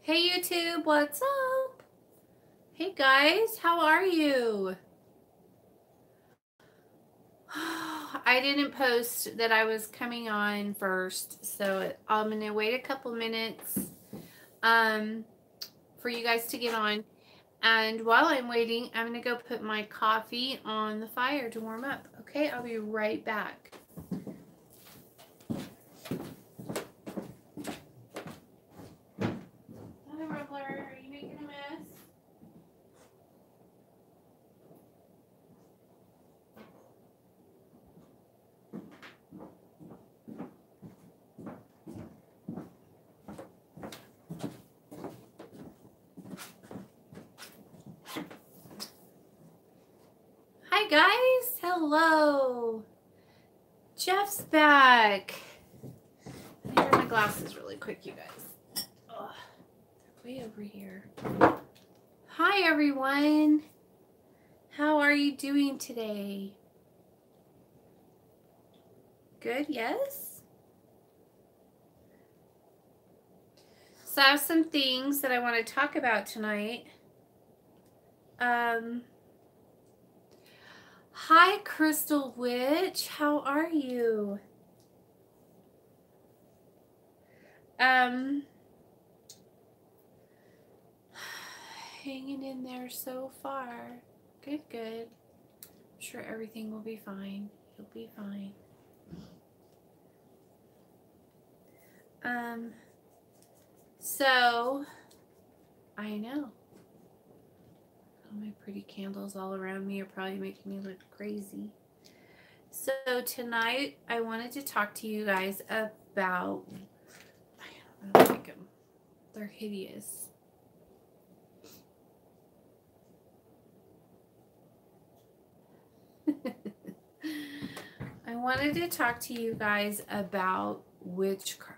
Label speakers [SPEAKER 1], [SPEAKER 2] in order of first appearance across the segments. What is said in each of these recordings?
[SPEAKER 1] Hey YouTube, what's up? Hey guys, how are you? I didn't post that I was coming on first, so I'm gonna wait a couple minutes for you guys to get on. And while I'm waiting, I'm gonna go put my coffee on the fire to warm up. Okay, I'll be right back. Hi, Rubbler, are you making a mess? Hi guys, hello. Jeff's back. I need my glasses really quick, you guys. Ugh, they're way over here. Hi everyone. How are you doing today? Good, yes? So I have some things that I want to talk about tonight. Hi Crystal Witch, how are you? Hanging in there so far. Good, good. I'm sure everything will be fine. You'll be fine. So I know. All my pretty candles all around me are probably making me look crazy. So tonight I wanted to talk to you guys about, I don't like them. They're hideous. I wanted to talk to you guys about witchcraft.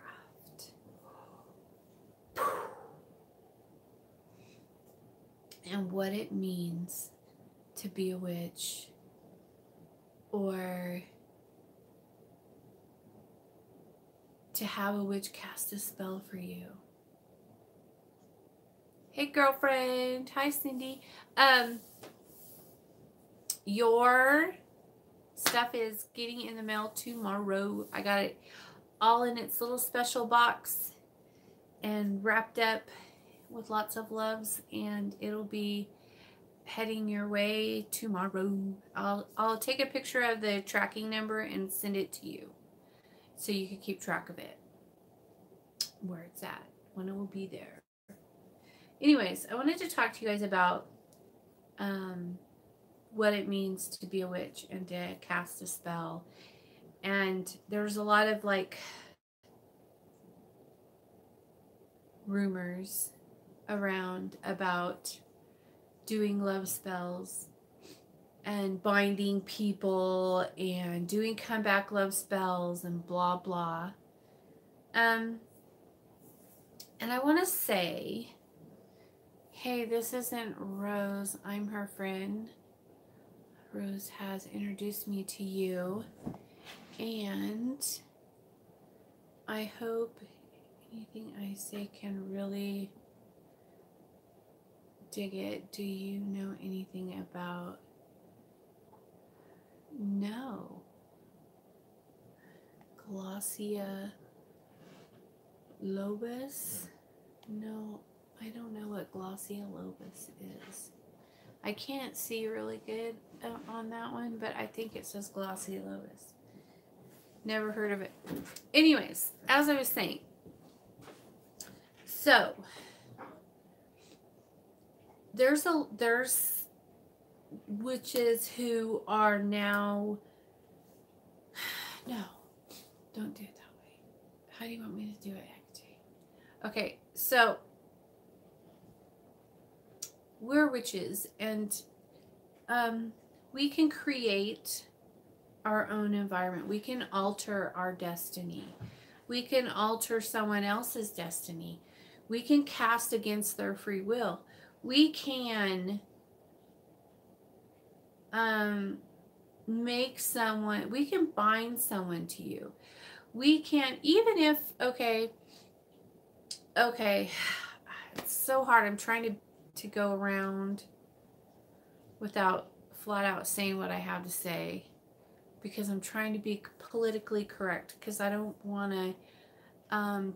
[SPEAKER 1] And what it means to be a witch, or to have a witch cast a spell for you. Hey girlfriend, hi Cindy. Your stuff is getting in the mail tomorrow. I got it all in its little special box and wrapped up with lots of loves, and it'll be heading your way tomorrow. I'll take a picture of the tracking number and send it to you so you can keep track of it, where it's at, when it will be there. Anyways, I wanted to talk to you guys about what it means to be a witch and to cast a spell. And there's a lot of like rumors around about doing love spells and binding people and doing comeback love spells and blah blah. And I want to say, hey, this isn't Rose, I'm her friend. Rose has introduced me to you, and I hope anything I say can really dig it. Do you know anything about? No. Glossia lobus? No, I don't know what Glossia lobus is. I can't see really good on that one, but I think it says Glossia lobus. Never heard of it. Anyways, as I was saying, so there's witches who are now, no, don't do it that way. How do you want me to do it, Hecate? Okay, so we're witches, and we can create our own environment. We can alter our destiny. We can alter someone else's destiny. We can cast against their free will. We can make someone, we can bind someone to you. We can, even if, okay, it's so hard. I'm trying to go around without flat out saying what I have to say, because I'm trying to be politically correct, because I don't want to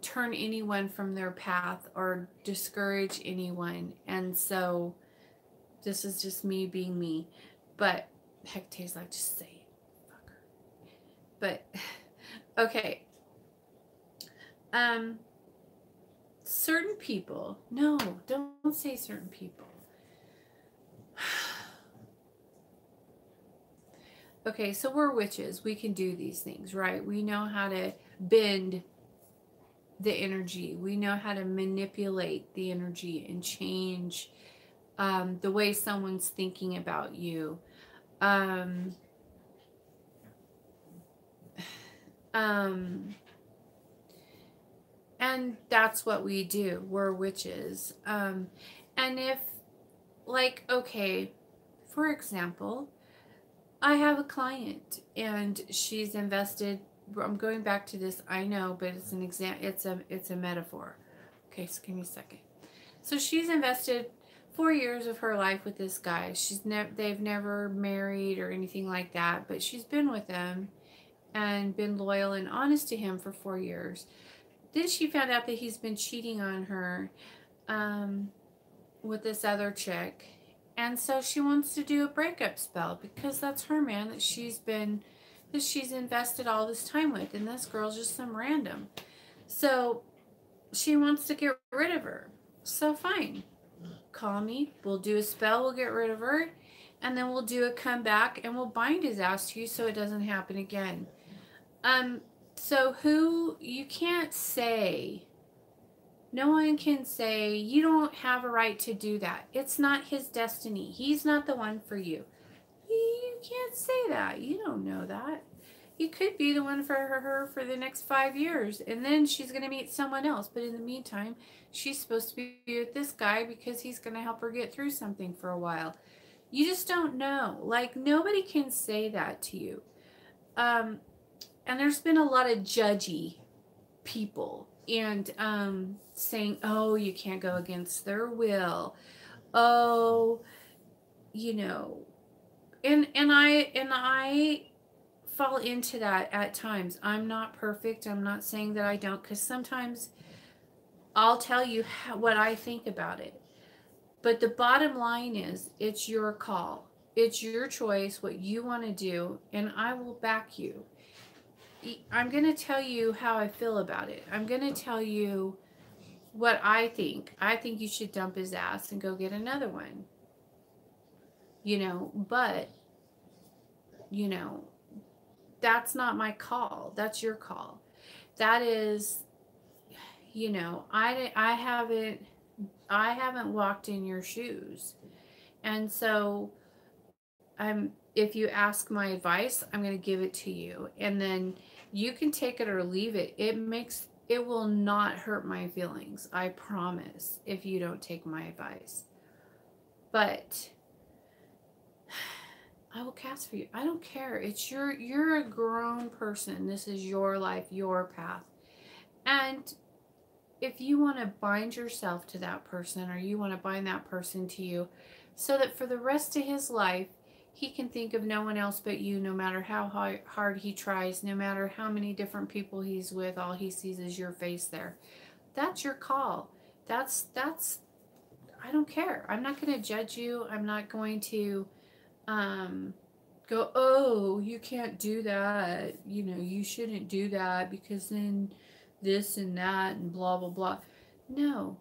[SPEAKER 1] turn anyone from their path or discourage anyone. And so this is just me being me. But Hecate's like, just say it, fucker. But okay. Certain people. No, don't say certain people. Okay, so we're witches. We can do these things, right? We know how to bend the energy. We know how to manipulate the energy and change the way someone's thinking about you. And that's what we do. We're witches. And if, like, okay, for example, I have a client and she's invested. I'm going back to this, I know, but it's an it's a metaphor. Okay, so give me a second. So she's invested 4 years of her life with this guy. They've never married or anything like that, but she's been with him and been loyal and honest to him for 4 years. Then she found out that he's been cheating on her with this other chick. And so she wants to do a breakup spell, because that's her man that she's invested all this time with, and this girl's just some random. So she wants to get rid of her. So fine. Call me. We'll do a spell. We'll get rid of her. And then we'll do a comeback and we'll bind his ass to you so it doesn't happen again. So you can't say, no one can say, you don't have a right to do that. It's not his destiny. He's not the one for you. You can't say that. You don't know that. You could be the one for her for the next 5 years, and then she's going to meet someone else. But in the meantime, she's supposed to be with this guy because he's going to help her get through something for a while. You just don't know. Like, nobody can say that to you. And there's been a lot of judgy people and saying, oh, you can't go against their will. Oh, you know, and I fall into that at times. I'm not perfect. I'm not saying that I don't, because sometimes I'll tell you what I think about it. But the bottom line is, it's your call. It's your choice, what you want to do, and I will back you. I'm going to tell you how I feel about it. I'm going to tell you what I think. I think you should dump his ass and go get another one. You know, but, you know, that's not my call. That's your call. That is, you know, I haven't walked in your shoes. And so if you ask my advice, I'm going to give it to you. And then you can take it or leave it. It will not hurt my feelings, I promise, if you don't take my advice. But I will cast for you. I don't care. You're a grown person. This is your life, your path. And if you want to bind yourself to that person, or you want to bind that person to you, so that for the rest of his life, he can think of no one else but you, no matter how hard he tries, no matter how many different people he's with, all he sees is your face there. That's your call. That's I don't care. I'm not going to judge you. I'm not going to go, oh, you can't do that. You know, you shouldn't do that because then this and that and blah, blah, blah. No.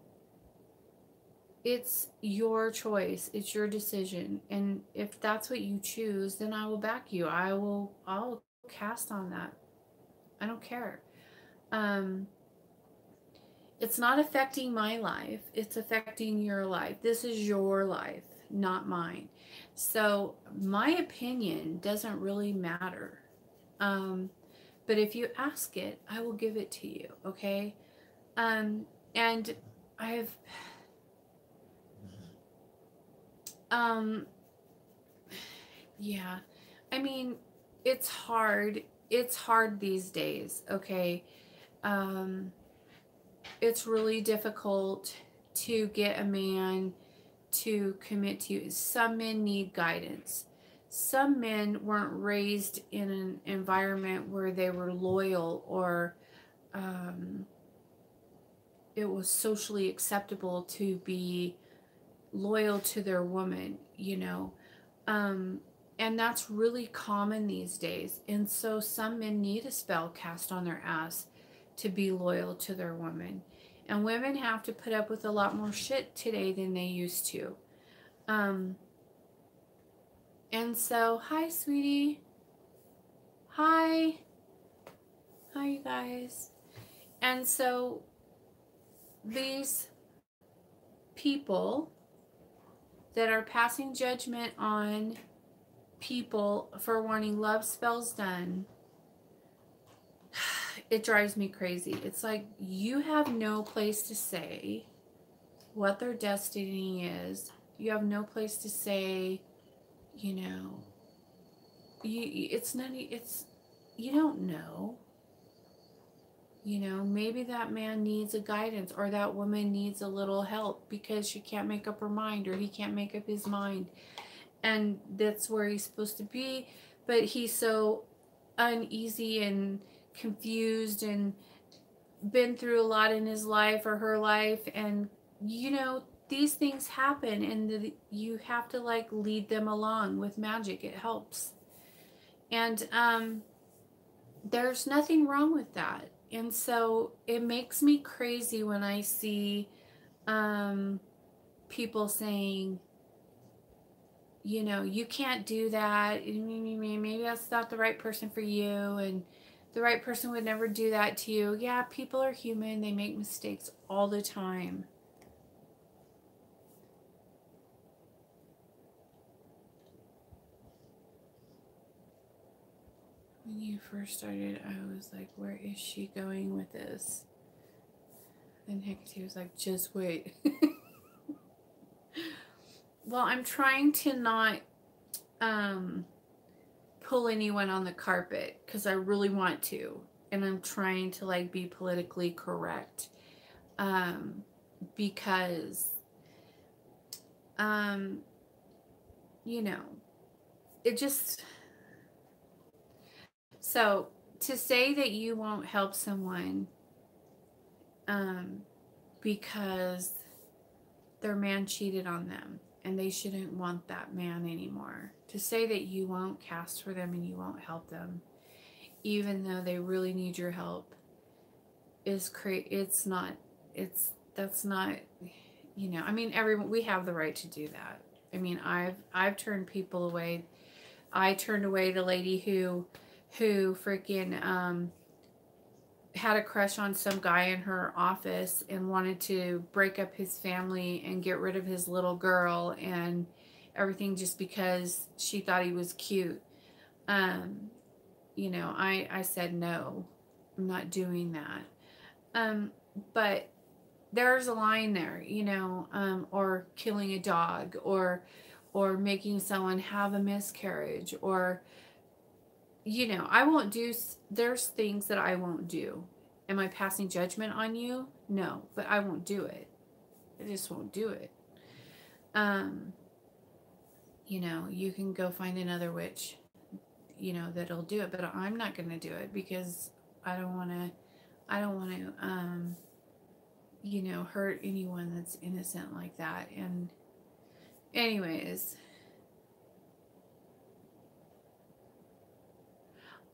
[SPEAKER 1] It's your choice. It's your decision. And if that's what you choose, then I will back you. I'll cast on that. I don't care. It's not affecting my life. It's affecting your life. This is your life, not mine. So my opinion doesn't really matter. But if you ask it, I will give it to you. Okay. And yeah, I mean, it's hard. It's hard these days. Okay. It's really difficult to get a man to commit to you. Some men need guidance. Some men weren't raised in an environment where they were loyal, or it was socially acceptable to be loyal to their woman, you know. And that's really common these days. And so some men need a spell cast on their ass to be loyal to their woman. And women have to put up with a lot more shit today than they used to. And so, hi, sweetie. Hi. Hi, you guys. And so, these people that are passing judgment on people for wanting love spells done, it drives me crazy. It's like, you have no place to say what their destiny is. You have no place to say, you know, you don't know. You know, maybe that man needs a guidance, or that woman needs a little help because she can't make up her mind, or he can't make up his mind. And that's where he's supposed to be, but he's so uneasy and confused and been through a lot in his life or her life. And, you know, these things happen, and you have to, like, lead them along with magic. It helps. And there's nothing wrong with that. And so it makes me crazy when I see people saying, you know, you can't do that. Maybe that's not the right person for you, and the right person would never do that to you. Yeah, people are human. They make mistakes all the time. When you first started, I was like, where is she going with this? And Hecate was like, just wait. Well, I'm trying to not pull anyone on the carpet, because I really want to. And I'm trying to, like, be politically correct. Because, you know, it just... So, to say that you won't help someone because their man cheated on them and they shouldn't want that man anymore. To say that you won't cast for them and you won't help them, even though they really need your help, is that's not, you know, I mean, everyone, we have the right to do that. I mean, I've turned people away. I turned away the lady who freaking had a crush on some guy in her office and wanted to break up his family and get rid of his little girl and everything, just because she thought he was cute. You know, I said, no, I'm not doing that. But there's a line there, you know, or killing a dog, or making someone have a miscarriage, or, you know, I won't do, there's things that I won't do. Am I passing judgment on you? No, but I won't do it. I just won't do it. You know, you can go find another witch, you know, that'll do it, but I'm not going to do it, because I don't want to, you know, hurt anyone that's innocent like that. And anyways,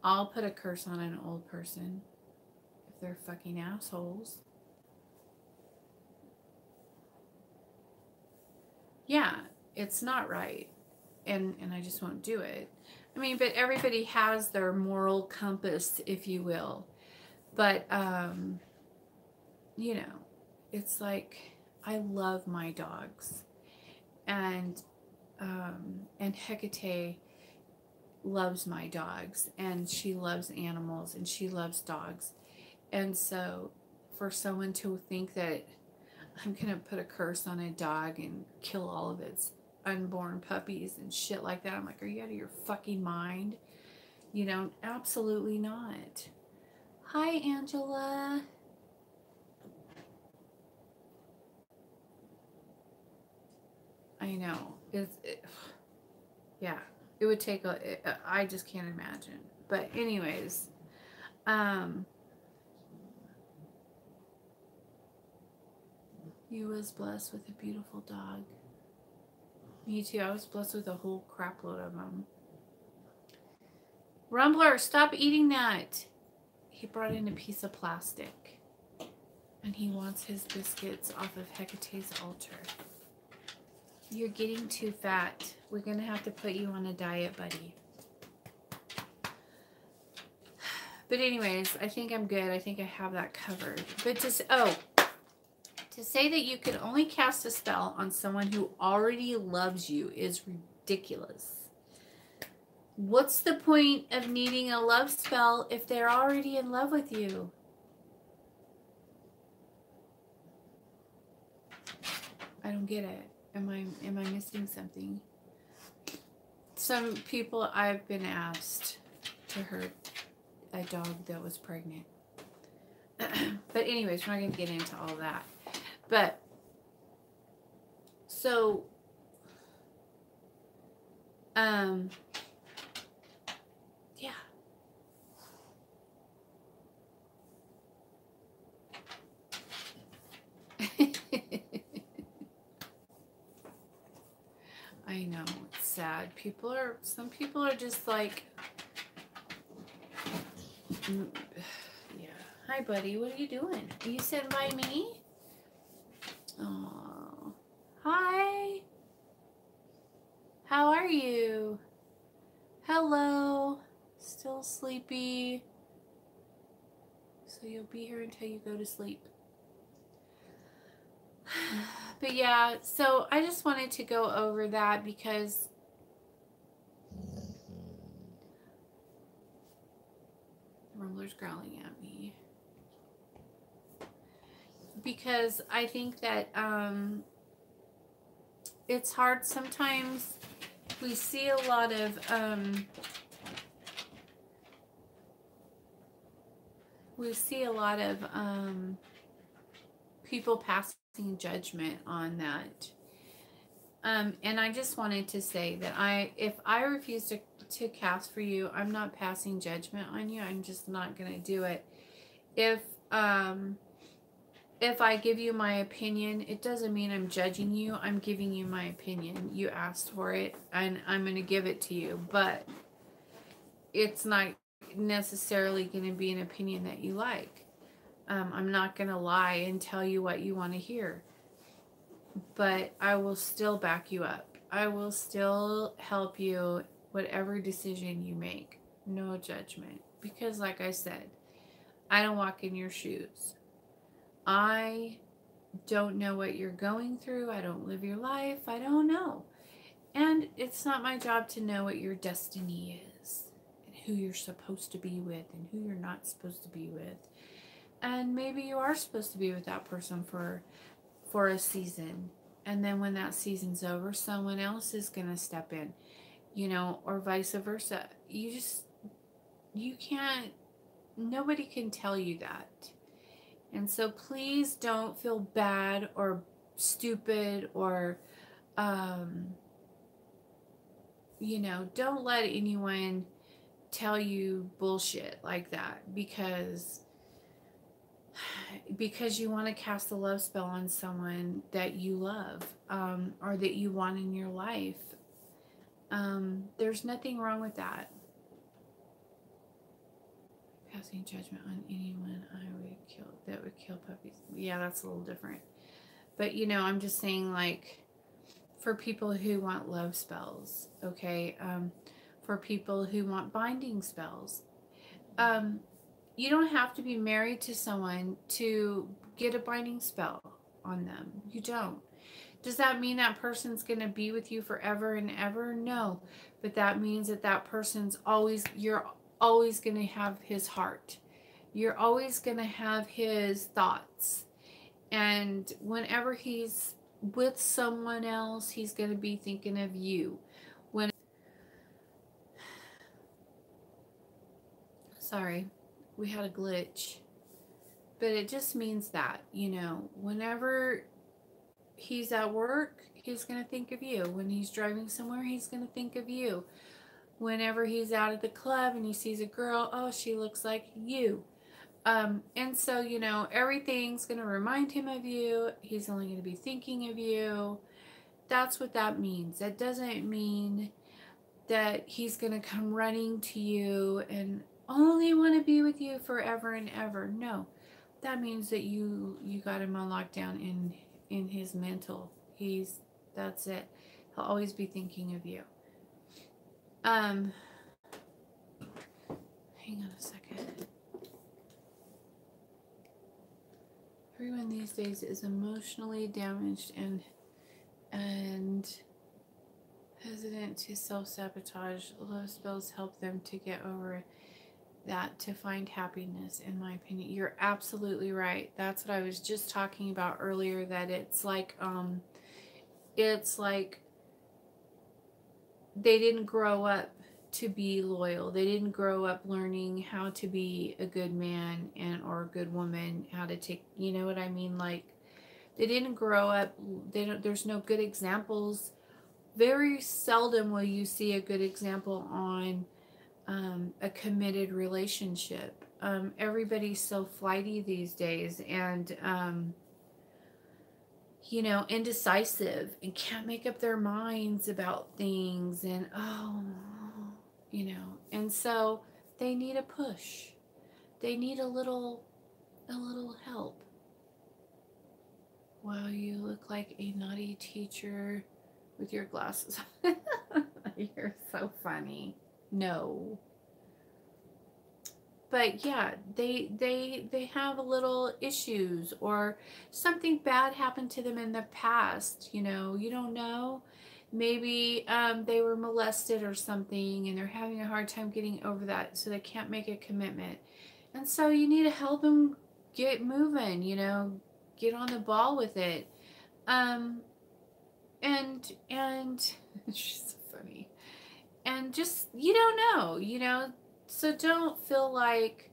[SPEAKER 1] I'll put a curse on an old person if they're fucking assholes. Yeah, it's not right. And I just won't do it. I mean, but everybody has their moral compass, if you will. But, you know, it's like, I love my dogs. And Hecate loves my dogs, and she loves animals, and she loves dogs. And so for someone to think that I'm gonna put a curse on a dog and kill all of its unborn puppies and shit like that, I'm like, are you out of your fucking mind? You know, absolutely not. Hi, Angela. I know. Yeah. It would take I just can't imagine. But anyways, you was blessed with a beautiful dog. Me too. I was blessed with a whole crap load of them. Rumbler, stop eating that. He brought in a piece of plastic. And he wants his biscuits off of Hecate's altar. You're getting too fat. We're going to have to put you on a diet, buddy. But anyways, I think I'm good. I think I have that covered. But to say that you could only cast a spell on someone who already loves you is ridiculous. What's the point of needing a love spell if they're already in love with you? I don't get it. Am I missing something? Some people, I've been asked to hurt a dog that was pregnant. But anyways, we're not going to get into all that. But, so, yeah. I know, it's sad. Some people are just like, yeah. Hi, buddy. What are you doing? Are you sitting by me? Oh, hi. How are you? Hello. Still sleepy. So you'll be here until you go to sleep. But yeah, so I just wanted to go over that because Rumbler's growling at me. Because I think that it's hard sometimes. We see a lot of people passing judgment on that. And I just wanted to say that if I refuse to cast for you, I'm not passing judgment on you. I'm just not going to do it. If I give you my opinion, it doesn't mean I'm judging you. I'm giving you my opinion. You asked for it, and I'm going to give it to you. But it's not necessarily going to be an opinion that you like. I'm not going to lie and tell you what you want to hear. But I will still back you up. I will still help you whatever decision you make. No judgment. Because like I said, I don't walk in your shoes. I don't know what you're going through. I don't live your life. I don't know. And it's not my job to know what your destiny is and who you're supposed to be with and who you're not supposed to be with. And maybe you are supposed to be with that person for a season. And then when that season's over, someone else is going to step in, or vice versa. You can't, nobody can tell you that. And so please don't feel bad or stupid or, don't let anyone tell you bullshit like that because you want to cast a love spell on someone that you love, or that you want in your life. There's nothing wrong with that. Passing judgment on anyone that would kill puppies. Yeah, that's a little different. But I'm just saying, like, for people who want love spells, okay? For people who want binding spells. You don't have to be married to someone to get a binding spell on them. You don't. Does that mean that person's going to be with you forever and ever? No. But that means that person's you're always going to have his heart. You're always going to have his thoughts. And whenever he's with someone else, he's going to be thinking of you. Sorry. We had a glitch, but it just means that, whenever he's at work, he's going to think of you. When he's driving somewhere, he's going to think of you. Whenever he's out at the club and he sees a girl, oh, she looks like you. And so, you know, everything's going to remind him of you. He's only going to be thinking of you. That's what that means. That doesn't mean that he's going to come running to you and only want to be with you forever and ever. No, that means that you got him on lockdown in his mental. That's it. He'll always be thinking of you. Hang on a second. Everyone these days is emotionally damaged and hesitant to self-sabotage. Love spells help them to get over that, to find happiness, in my opinion. You're absolutely right. That's what I was just talking about earlier, that it's like they didn't grow up to be loyal. They didn't grow up learning how to be a good man or a good woman, how to take, you know what I mean? Like, they didn't grow up, there's no good examples. Very seldom will you see a good example on a committed relationship. Everybody's so flighty these days, and you know, indecisive, and can't make up their minds about things, and you know, and so they need a push. They need a little help. Wow, you look like a naughty teacher with your glasses. You're so funny. No. But yeah, they have a little issues, or something bad happened to them in the past. You know, you don't know. Maybe they were molested or something, and they're having a hard time getting over that, so they can't make a commitment. And so you need to help them get moving. You know, get on the ball with it. And she's so funny. And just, you don't know, you know. So don't feel like,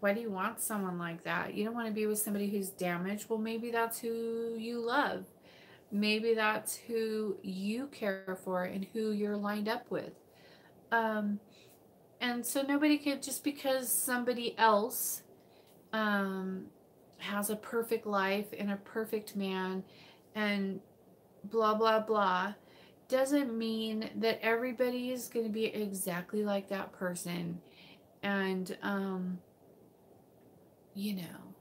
[SPEAKER 1] why do you want someone like that? You don't want to be with somebody who's damaged. Well, maybe that's who you love. Maybe that's who you care for and who you're lined up with. And so nobody could, just because somebody else has a perfect life and a perfect man and blah, blah, blah, doesn't mean that everybody is going to be exactly like that person. And, you know,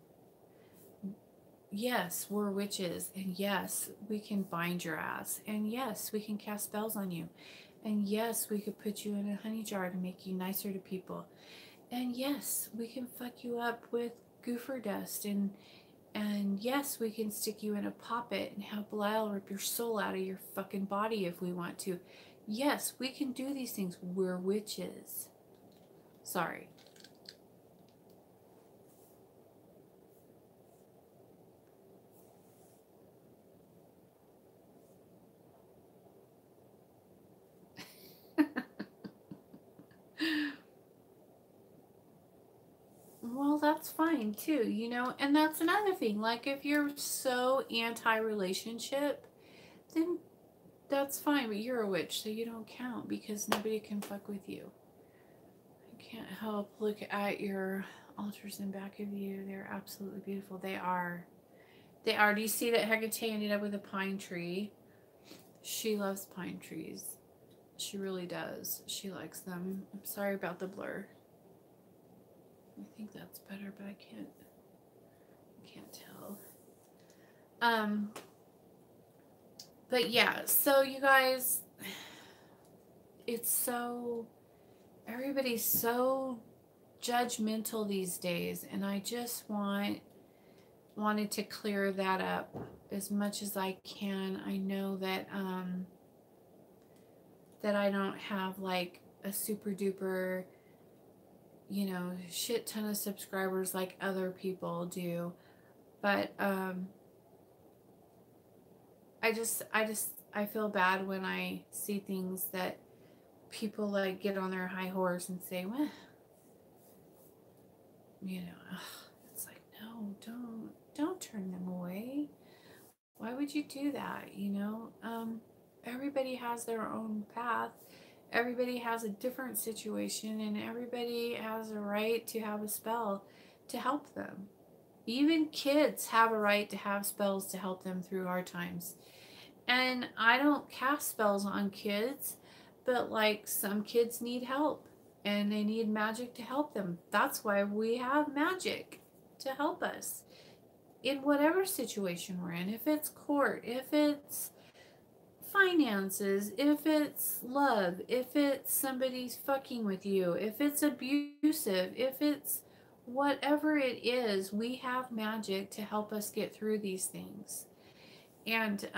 [SPEAKER 1] yes, we're witches, and yes, we can bind your ass, and yes, we can cast spells on you, and yes, we could put you in a honey jar to make you nicer to people, and yes, we can fuck you up with goofer dust, and yes, we can stick you in a poppet and have Belial rip your soul out of your fucking body if we want to. Yes, we can do these things. We're witches. Sorry. Well, that's fine too, you know, and that's another thing. Like, if you're so anti-relationship, then that's fine, but you're a witch, so you don't count, because nobody can fuck with you. I can't help look at your altars in back of you. They're absolutely beautiful. They are. They are. Do you see that Hecate ended up with a pine tree? She loves pine trees. She really does. She likes them. I'm sorry about the blur. I think that's better, but I can't tell. But yeah, so you guys, it's so, everybody's so judgmental these days, and I just wanted to clear that up as much as I can. I know that that I don't have like a super duper, you know, shit ton of subscribers like other people do, but I feel bad when I see things that people like get on their high horse and say, well, you know, it's like, no, don't turn them away. would you do that? You know, everybody has their own path. Everybody has a different situation, and everybody has a right to have a spell to help them. Even kids have a right to have spells to help them through hard times. And I don't cast spells on kids, but like some kids need help and they need magic to help them. That's why we have magic to help us in whatever situation we're in. If it's court, if it's finances, if it's love, if it's somebody's fucking with you, if it's abusive, if it's whatever it is, we have magic to help us get through these things. And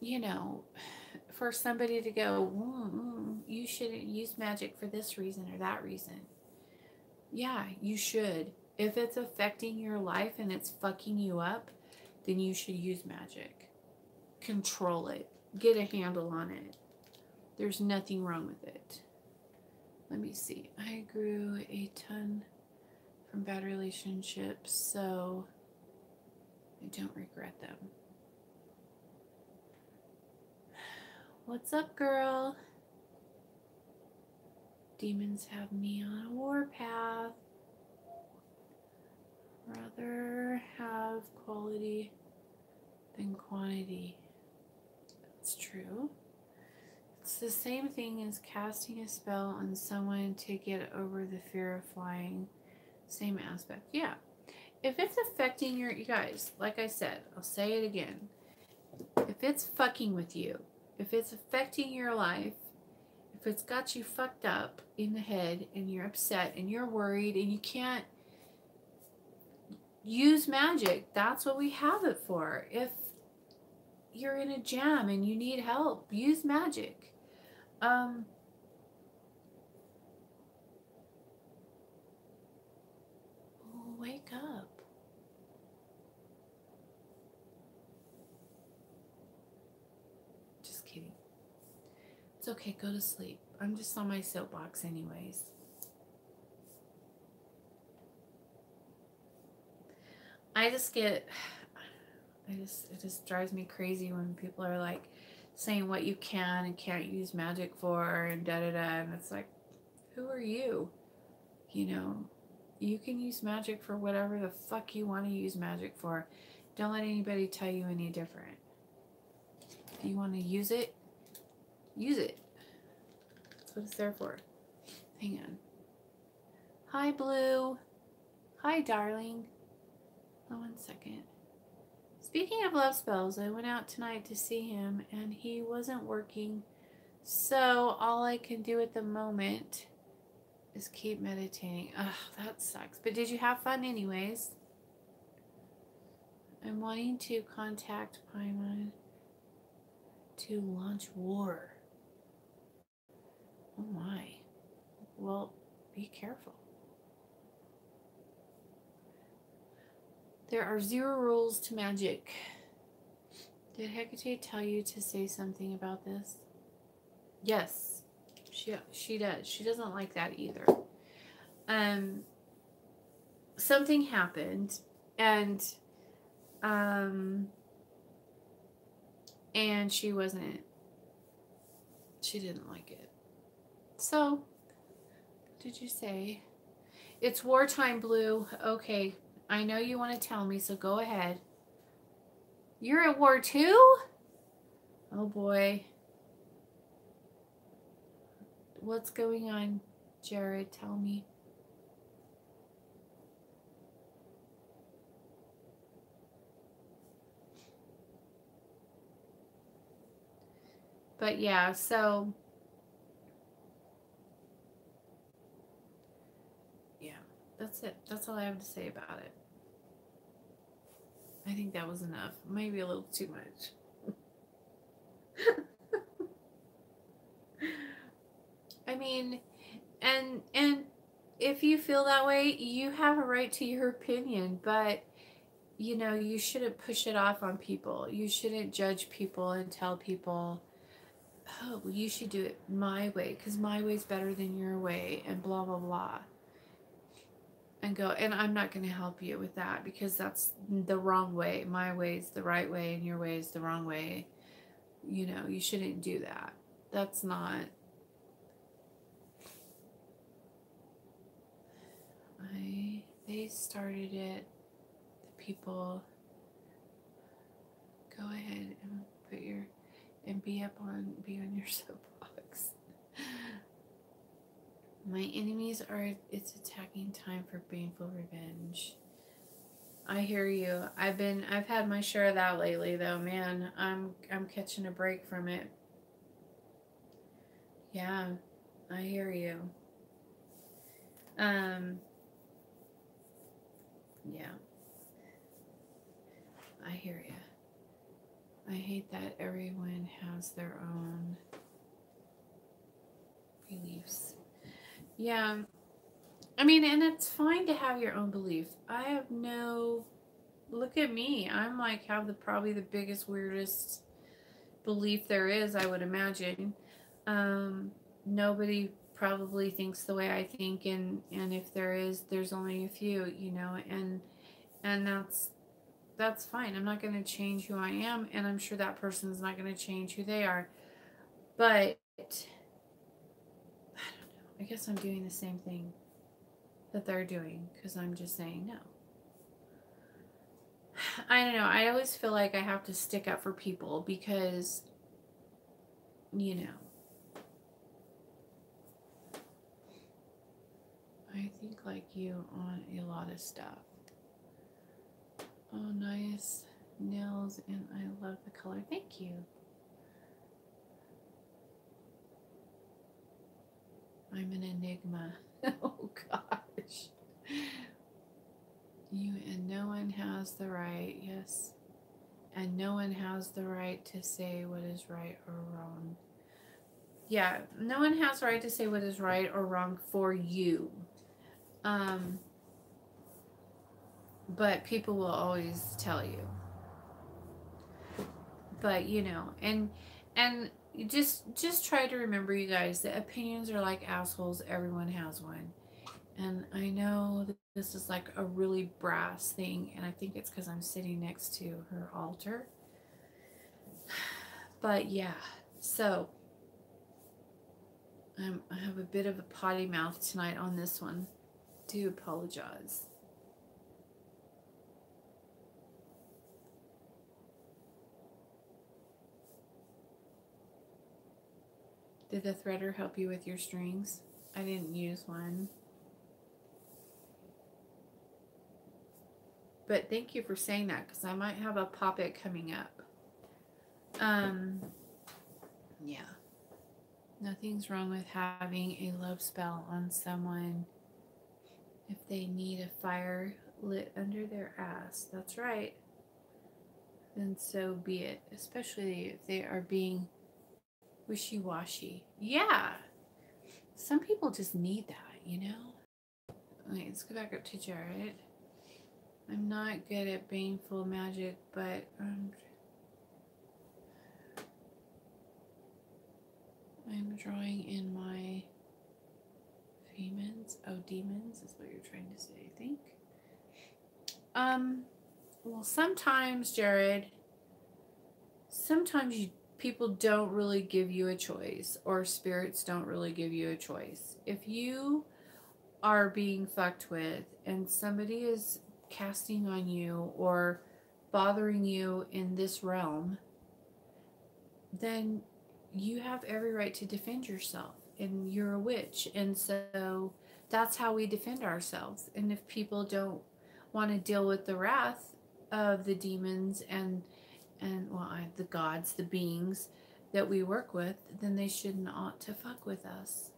[SPEAKER 1] you know, for somebody to go, you shouldn't use magic for this reason or that reason. Yeah, you should. If it's affecting your life and it's fucking you up, then you should use magic. Control it. Get a handle on it. There's nothing wrong with it. Let me see. I grew a ton from bad relationships, so I don't regret them. What's up, girl? Demons have me on a warpath. Rather have quality than quantity. That's true. It's the same thing as casting a spell on someone to get over the fear of flying. Same aspect. Yeah. If it's affecting you guys, like I said, I'll say it again. If it's fucking with you, if it's affecting your life, if it's got you fucked up in the head and you're upset and you're worried and you can't use magic, that's what we have it for. If you're in a jam and you need help, use magic. Wake up. Just kidding. It's okay, go to sleep. I'm just on my soapbox anyways. It just drives me crazy when people are like saying what you can and can't use magic for and and it's like, who are you? You know, you can use magic for whatever the fuck you want to use magic for. Don't let anybody tell you any different. If you want to use it, use it. That's what it's there for. Hang on. Hi, Blue. Hi, darling. Oh, 1 second. Speaking of love spells, I went out tonight to see him and he wasn't working. So all I can do at the moment is keep meditating. Ugh, that sucks. But did you have fun anyways? I'm wanting to contact Paimon to launch war. Oh my. Well, be careful. There are 0 rules to magic. Did Hecate tell you to say something about this? Yes, she does. She doesn't like that either. Something happened, and she didn't like it. So, what did you say? It's wartime, Blue. Okay, I know you want to tell me, so go ahead. You're at war too? Oh boy. What's going on, Jared? Tell me. But yeah, so yeah, that's it. That's all I have to say about it. I think that was enough. Maybe a little too much. I mean, and if you feel that way, you have a right to your opinion, but you know, you shouldn't push it off on people. You shouldn't judge people and tell people, oh, well, you should do it my way because my way's better than your way and blah, blah, blah. and go, and I'm not going to help you with that because that's the wrong way. My way is the right way and your way is the wrong way. You know, you shouldn't do that. That's not. They started it. The people. Go ahead and put your, and be on your soapbox. My enemies are, it's attacking time for painful revenge. I hear you. I've had my share of that lately though, man. I'm catching a break from it. Yeah, I hear you. Yeah. I hear you. I hate that everyone has their own beliefs. Yeah. I mean, and it's fine to have your own belief. I have no, look at me. I'm like, have probably the biggest, weirdest belief there is, I would imagine. Nobody probably thinks the way I think, and if there is, there's only a few, you know, and that's fine. I'm not going to change who I am, and I'm sure that person's not going to change who they are. But I don't know. I guess I'm doing the same thing that they're doing because I'm just saying no. I don't know. I always feel like I have to stick up for people because, you know, I think like you on a lot of stuff. Oh, nice nails, and I love the color. Thank you. I'm an enigma. Oh, gosh. You and no one has the right, yes. And no one has the right to say what is right or wrong. Yeah, no one has the right to say what is right or wrong for you. But people will always tell you. But you know, and just try to remember, you guys, that opinions are like assholes. Everyone has one. And I know that this is like a really brass thing, and I think it's because I'm sitting next to her altar. But yeah, so I have a bit of a potty mouth tonight on this one. Do apologize. Did the threader help you with your strings? I didn't use one. But thank you for saying that, because I might have a pop-it coming up. Yeah. Nothing's wrong with having a love spell on someone if they need a fire lit under their ass. That's right. Then so be it, especially if they are being wishy-washy. Yeah. Some people just need that, you know? Okay, let's go back up to Jared. I'm not good at baneful magic, but I'm drawing in my demons. Oh, demons is what you're trying to say, I think. Well, sometimes, Jared, sometimes people don't really give you a choice, or spirits don't really give you a choice. If you are being fucked with and somebody is casting on you or bothering you in this realm, then you have every right to defend yourself, and you're a witch, and so that's how we defend ourselves. And if people don't want to deal with the wrath of the demons and well, the gods, the beings that we work with, then they shouldn't ought to fuck with us.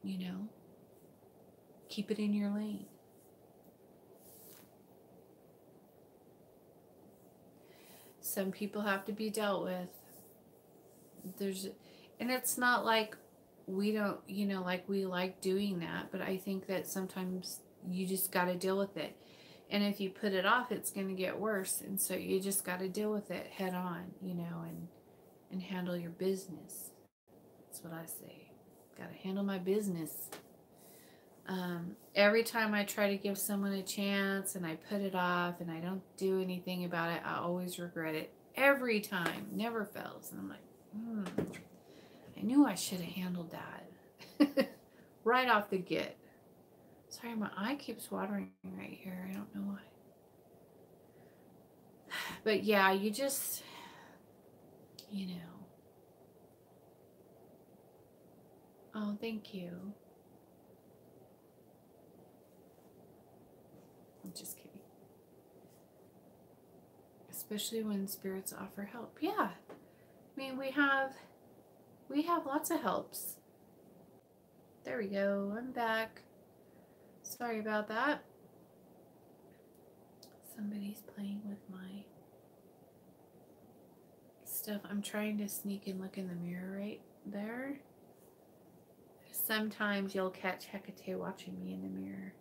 [SPEAKER 1] You know, keep it in your lane. Some people have to be dealt with. And it's not like we don't, you know, like we like doing that, but I think that sometimes you just got to deal with it. And if you put it off, it's going to get worse. And so you just got to deal with it head on, you know, and handle your business. That's what I say. Gotta handle my business. Every time I try to give someone a chance and I put it off and I don't do anything about it, I always regret it. Every time. Never fails. And I'm like, I knew I should have handled that. Right off the get. Sorry, my eye keeps watering right here. I don't know why. But yeah, you just, you know. Oh, thank you. I'm just kidding. Especially when spirits offer help. Yeah. I mean, we have lots of helps. There we go. I'm back. Sorry about that. Somebody's playing with my stuff. I'm trying to sneak and look in the mirror right there. Sometimes you'll catch Hecate watching me in the mirror.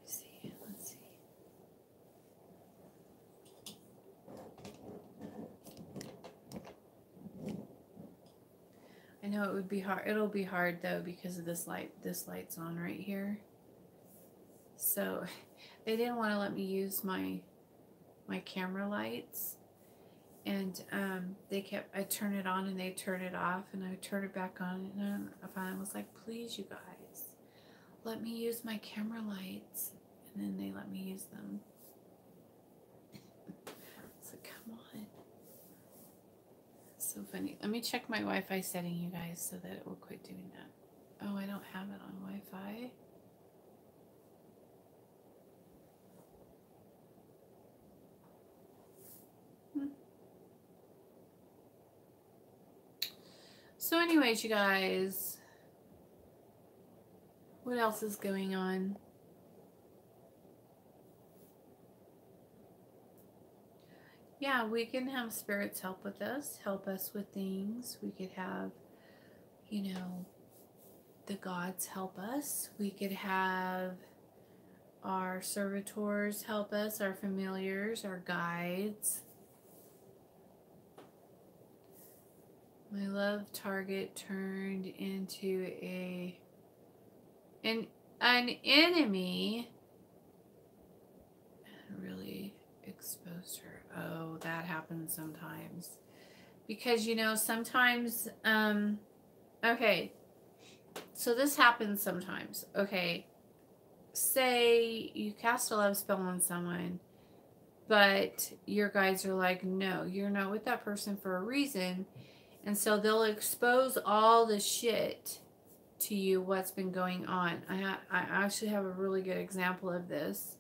[SPEAKER 1] Let's see. I know it would be hard. It'll be hard though because of this light. This light's on right here. So they didn't want to let me use my camera lights. And I turn it on and they turn it off, and I turn it back on, and I finally was like, please, you guys, let me use my camera lights. And then they let me use them. So come on. So funny. Let me check my Wi-Fi setting, you guys, so that it will quit doing that. Oh, I don't have it on Wi-Fi. So anyways, you guys, what else is going on? Yeah, we can have spirits help us with things. We could have, you know, the gods help us. We could have our servitors help us, our familiars, our guides. My love target turned into an enemy and really exposed her. Oh, that happens sometimes. Because, you know, sometimes, okay, so this happens sometimes. Okay, say you cast a love spell on someone, but your guides are like, no, you're not with that person for a reason. And so they'll expose all the shit to you, what's been going on. I actually have a really good example of this.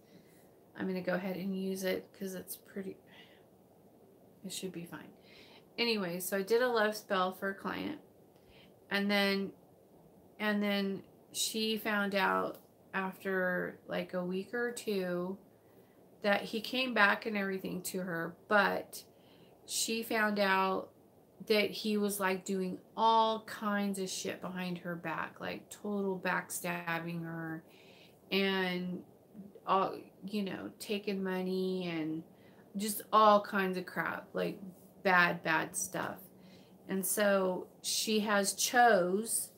[SPEAKER 1] I'm going to go ahead and use it because it should be fine. Anyway, so I did a love spell for a client. And then she found out after like a week or two that he came back and everything to her, but she found out that he was like doing all kinds of shit behind her back, like total backstabbing her and all, you know, taking money and just all kinds of crap, like bad stuff. And so she has chose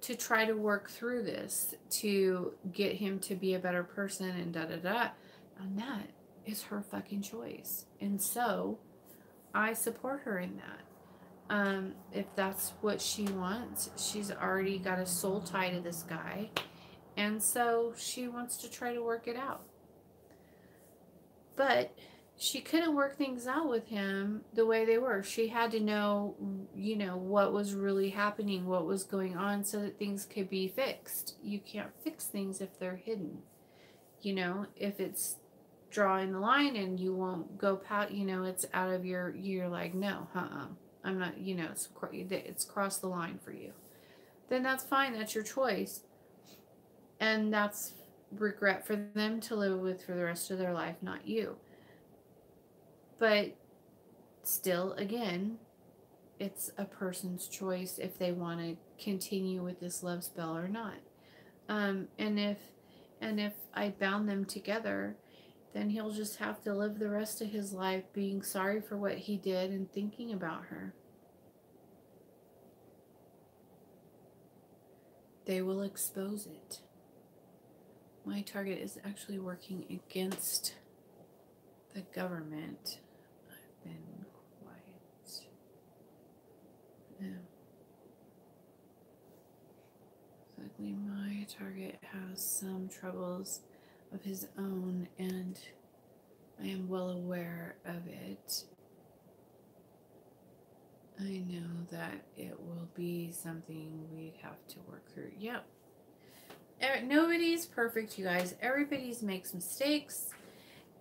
[SPEAKER 1] to try to work through this to get him to be a better person and and that is her fucking choice. And so I support her in that. If that's what she wants, she's already got a soul tie to this guy, and so she wants to try to work it out. But she couldn't work things out with him the way they were. She had to know, you know, what was really happening, what was going on, so that things could be fixed. You can't fix things if they're hidden. You know, if it's drawing the line and you won't go you know, it's out of you're like, no, I'm not, you know, it's crossed the line for you. Then that's fine. That's your choice. And that's regret for them to live with for the rest of their life, not you. But still, again, it's a person's choice if they want to continue with this love spell or not. And if I bound them together, then he'll just have to live the rest of his life being sorry for what he did and thinking about her. they will expose it. My target is actually working against the government. I've been quiet. No. Luckily, my target has some troubles of his own, and I am well aware of it. I know that it will be something we have to work through. Yep. Nobody's perfect, you guys. Everybody makes mistakes.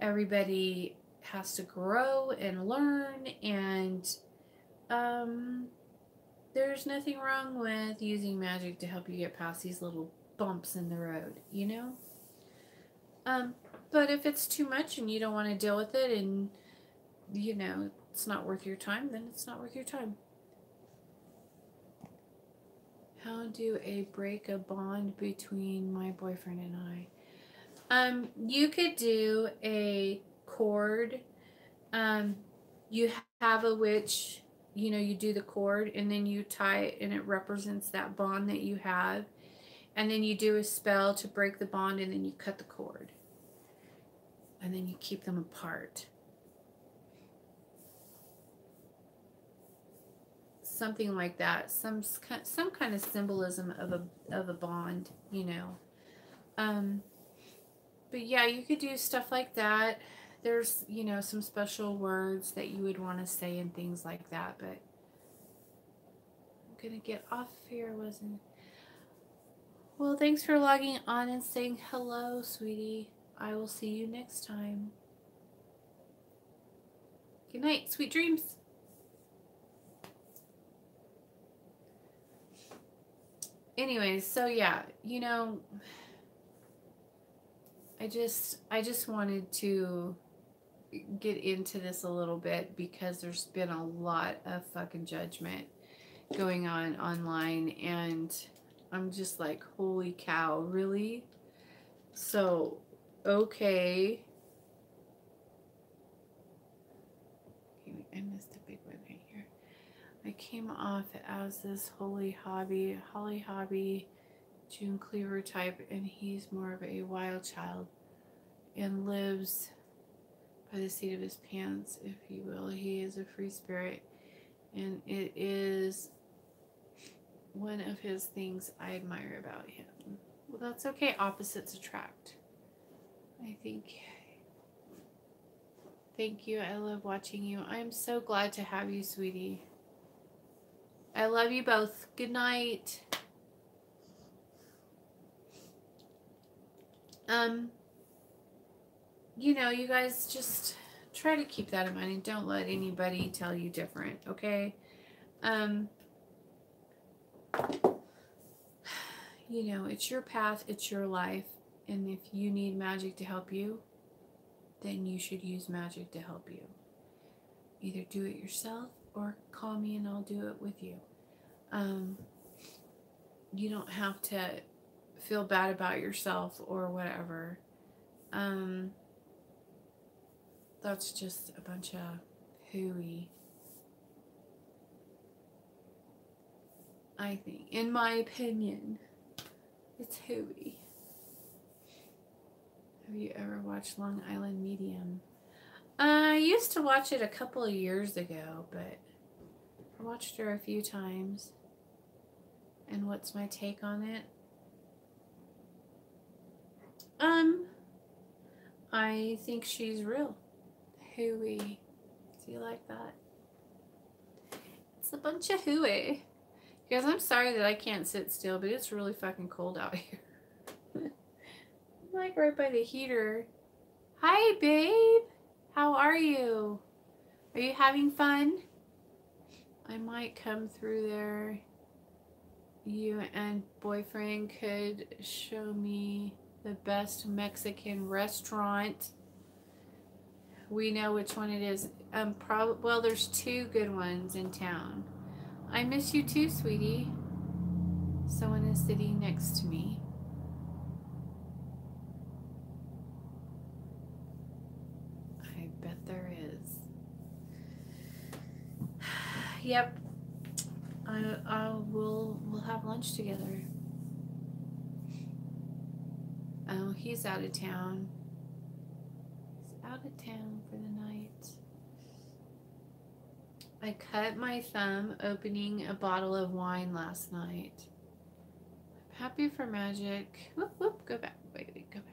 [SPEAKER 1] Everybody has to grow and learn, and there's nothing wrong with using magic to help you get past these little bumps in the road, you know? But if it's too much and you don't want to deal with it, and you know it's not worth your time, then it's not worth your time. How do I break a bond between my boyfriend and I? You could do a cord. You have a witch, you know, you do the cord and then you tie it and it represents that bond that you have. And then you do a spell to break the bond and then you cut the cord. And then you keep them apart. Something like that. Some kind of symbolism of a bond, you know. But yeah, you could do stuff like that. There's, you know, some special words that you would want to say and things like that, but I'm gonna get off here, wasn't it? Well, thanks for logging on and saying hello, sweetie. I will see you next time. Good night, sweet dreams. Anyways, so yeah, you know, I just wanted to get into this a little bit because there's been a lot of fucking judgment going on online, and I'm just like, holy cow, really? So, okay. I missed a big one right here. I came off as this Holly Hobby, June Cleaver type, and he's more of a wild child and lives by the seat of his pants, if you will. He is a free spirit, and it is one of his things I admire about him. Well, that's okay. Opposites attract, I think. Thank you. I love watching you. I'm so glad to have you, sweetie. I love you both. Good night. You know, you guys just try to keep that in mind and don't let anybody tell you different, okay? You know, it's your path, it's your life, and if you need magic to help you, then you should use magic to help you. Either do it yourself or call me and I'll do it with you. You don't have to feel bad about yourself or whatever. That's just a bunch of hooey. I think, in my opinion, it's hooey. Have you ever watched Long Island Medium? I used to watch it a couple of years ago, but I watched her a few times. And what's my take on it? I think she's real. Hooey. Do you like that? It's a bunch of hooey. Guys, I'm sorry that I can't sit still, but it's really fucking cold out here. I'm like right by the heater. Hi, babe. How are you? Are you having fun? I might come through there. You and boyfriend could show me the best Mexican restaurant. We know which one it is. Well, there's two good ones in town. I miss you too, sweetie. Someone is sitting next to me. I bet there is. Yep. We'll have lunch together. Oh, he's out of town. He's out of town for the night. I cut my thumb opening a bottle of wine last night. I'm happy for magic. Whoop, whoop, go back. Wait, go back.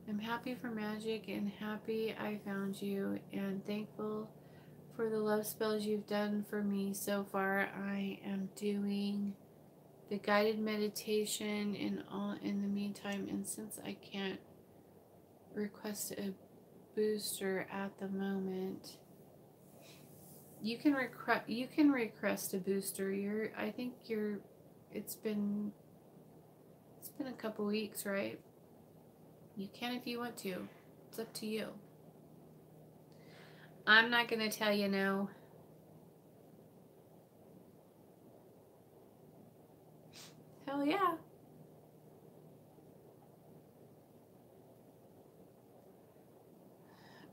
[SPEAKER 1] I'm happy for magic and happy I found you and thankful for the love spells you've done for me so far. I am doing the guided meditation in the meantime, and since I can't request a booster at the moment, you can request a booster. It's been a couple weeks, right? You can if you want to. It's up to you. I'm not going to tell you no. Hell yeah.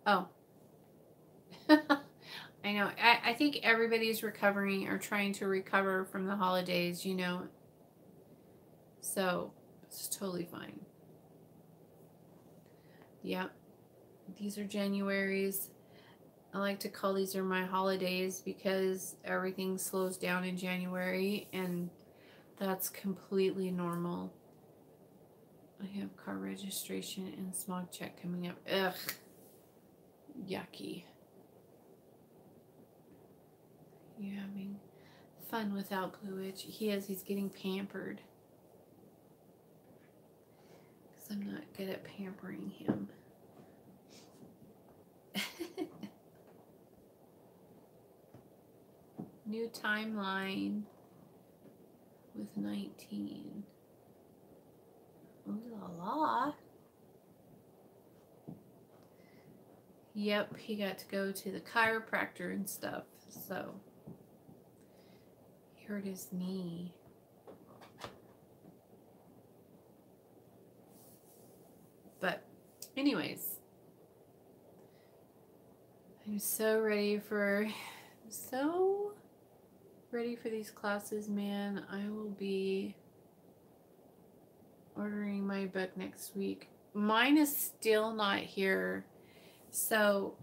[SPEAKER 1] Oh. I know. I think everybody's recovering or trying to recover from the holidays, you know. So, it's totally fine. Yep. These are January's. I like to call these are my holidays because everything slows down in January, and that's completely normal. I have car registration and smog check coming up. Ugh. Yucky. You having fun without Blue Witch? He is. He's getting pampered. Because I'm not good at pampering him. New timeline with 19. Ooh la la. Yep, he got to go to the chiropractor and stuff, so he hurt his knee. But anyways, I'm so ready for these classes, man. I will be ordering my book next week. Mine is still not here. So,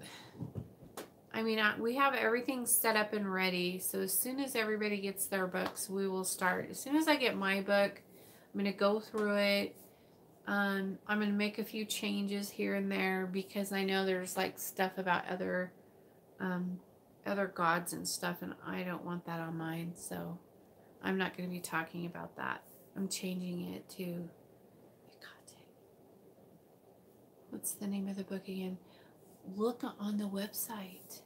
[SPEAKER 1] I mean, we have everything set up and ready. So as soon as everybody gets their books, we will start. As soon as I get my book, I'm going to go through it. I'm going to make a few changes here and there because I know there's like stuff about other gods and stuff, and I don't want that on mine. So I'm not going to be talking about that. I'm changing it to, what's the name of the book again? Look on the website.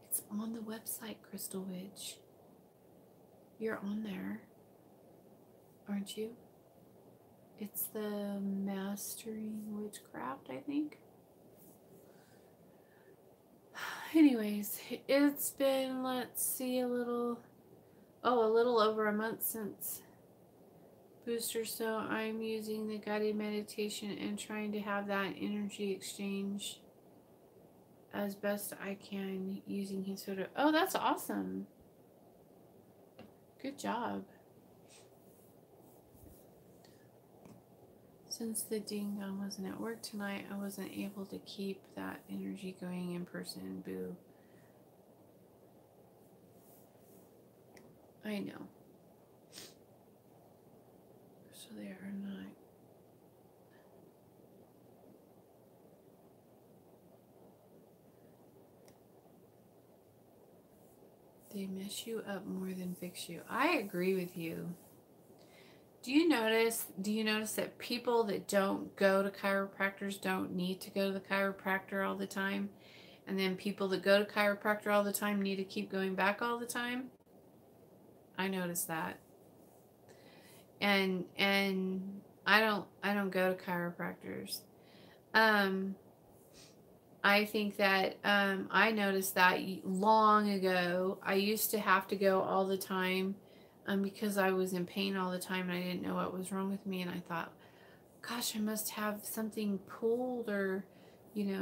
[SPEAKER 1] It's on the website, Crystal Witch. You're on there, aren't you? It's the Mastering Witchcraft, I think. Anyways, it's been, let's see, a little over a month since booster, so I'm using the guided meditation and trying to have that energy exchange as best I can using his photo. Oh, that's awesome. Good job. Since the ding dong wasn't at work tonight, I wasn't able to keep that energy going in person. Boo. I know. So they are not. They mess you up more than fix you. I agree with you. Do you notice that people that don't go to chiropractors don't need to go to the chiropractor all the time? And then people that go to chiropractor all the time need to keep going back all the time? I noticed that. And I don't go to chiropractors. I think that I noticed that long ago. I used to have to go all the time because I was in pain all the time and I didn't know what was wrong with me, and I thought, gosh, I must have something pulled, or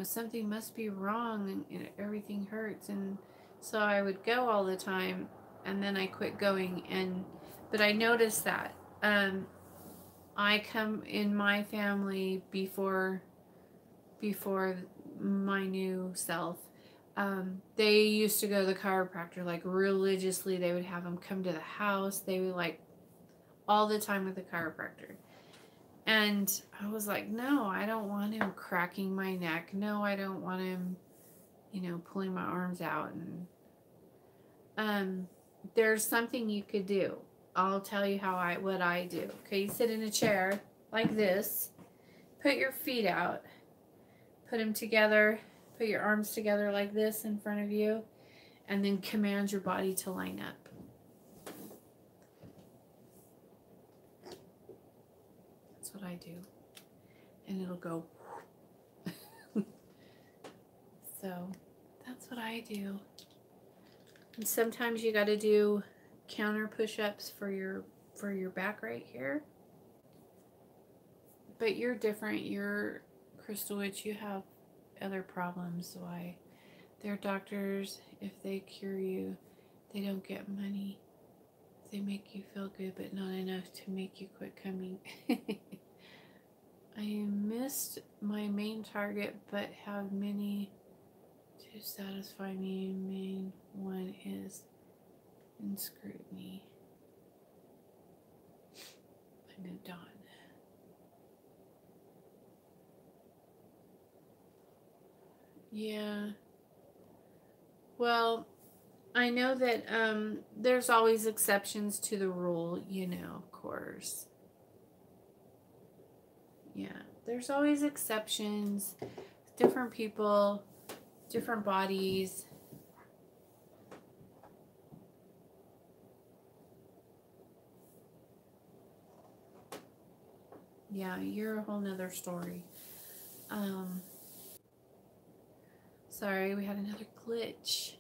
[SPEAKER 1] something must be wrong, and everything hurts. And so I would go all the time, and then I quit going. But I noticed that I come in my family before my new self. They used to go to the chiropractor like religiously. They would have them come to the house. They would like all the time with the chiropractor. And I was like, no, I don't want him cracking my neck. No, I don't want him, you know, pulling my arms out. And there's something you could do. I'll tell you what I do. Okay, you sit in a chair like this. Put your feet out. Put them together. Put your arms together like this in front of you. And then command your body to line up. That's what I do. And it'll go. So that's what I do. And sometimes you got to do counter push-ups for your back right here. But you're different. You're Crystal Witch. You have other problems. Why? They're doctors. If they cure you, they don't get money. They make you feel good, but not enough to make you quit coming. I missed my main target, but have many to satisfy me. Main one is in scrutiny. I moved on. Yeah. Well, I know that there's always exceptions to the rule, you know, of course. Yeah, there's always exceptions. Different people, different bodies. Yeah, you're a whole nother story. Sorry, we had another glitch.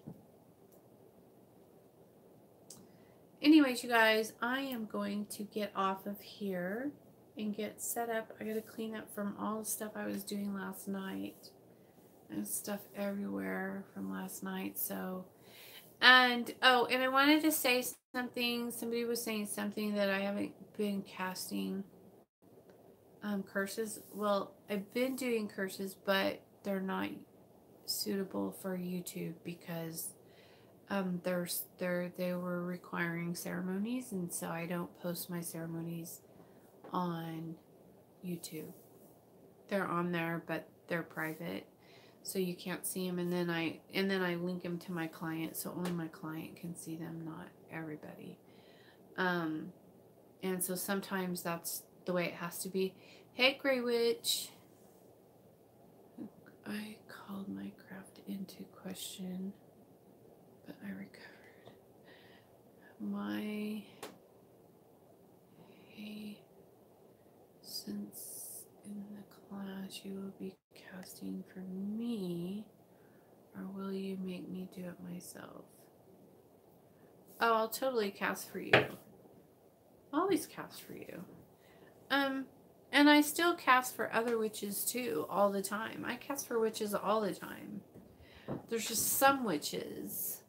[SPEAKER 1] Anyways, you guys, I am going to get off of here and get set up. I gotta clean up from all the stuff I was doing last night. There's stuff everywhere from last night, so. And, oh, and I wanted to say something. Somebody was saying something that I haven't been casting curses. Well, I've been doing curses, but they're not suitable for YouTube because they were requiring ceremonies, and so I don't post my ceremonies on YouTube. They're on there, but they're private, so you can't see them. And then I link them to my client, so only my client can see them, not everybody. And so sometimes that's the way it has to be. Hey, Grey Witch. I called my craft into question, but I recovered. Hey, since in the class you will be casting for me, or will you make me do it myself? Oh, I'll totally cast for you. I'll always cast for you. And I still cast for other witches too, all the time. I cast for witches all the time. There's just some witches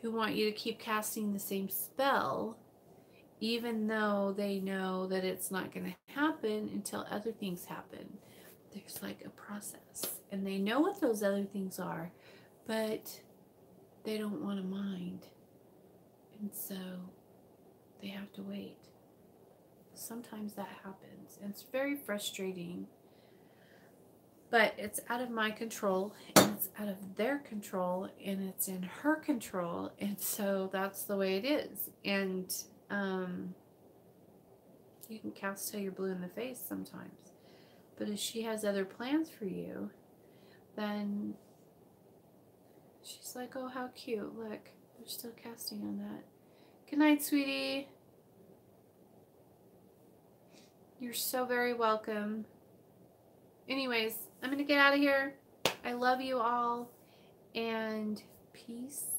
[SPEAKER 1] who want you to keep casting the same spell, even though they know that it's not going to happen until other things happen. There's like a process, and they know what those other things are, but they don't want to mind, and so they have to wait. Sometimes that happens, and it's very frustrating, but it's out of my control, and it's out of their control, and it's in her control, and so that's the way it is. And you can cast till you're blue in the face sometimes, but if she has other plans for you, then she's like, oh, how cute, look, they're still casting on that. Good night, sweetie. You're so very welcome. Anyways, I'm going to get out of here. I love you all, and peace